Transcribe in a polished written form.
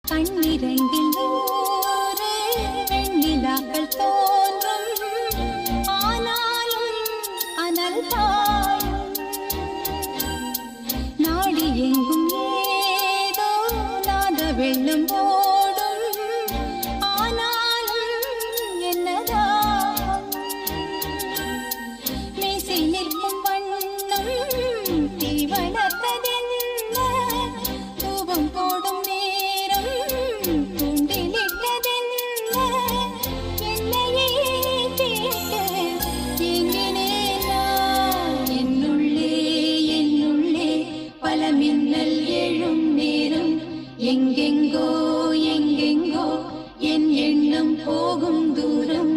கண்ணிரண்டில் நூறு வெண்ணிலாக்கள் தோன்றும், ஆனாலும் அனல் பாயும். நாடி எங்கும் ஏதோ நாத வெள்ளம் ஓடும், ஆனாலும் என்னதான் மீசை நிற்கும் வண்ணம் தீ வளர்த்ததென்ன, தூபம் போடும் நேரம் தூண்டிலிட்டதென்ன, என்னையே கேட்க ஏங்கினேன் நான். என்னுள்ளே என்னுள்ளே பல மின்னல் எழும் நேரம், எங்கெங்கோ எங்கெங்கோ என் எண்ணம் போகும் தூரம்.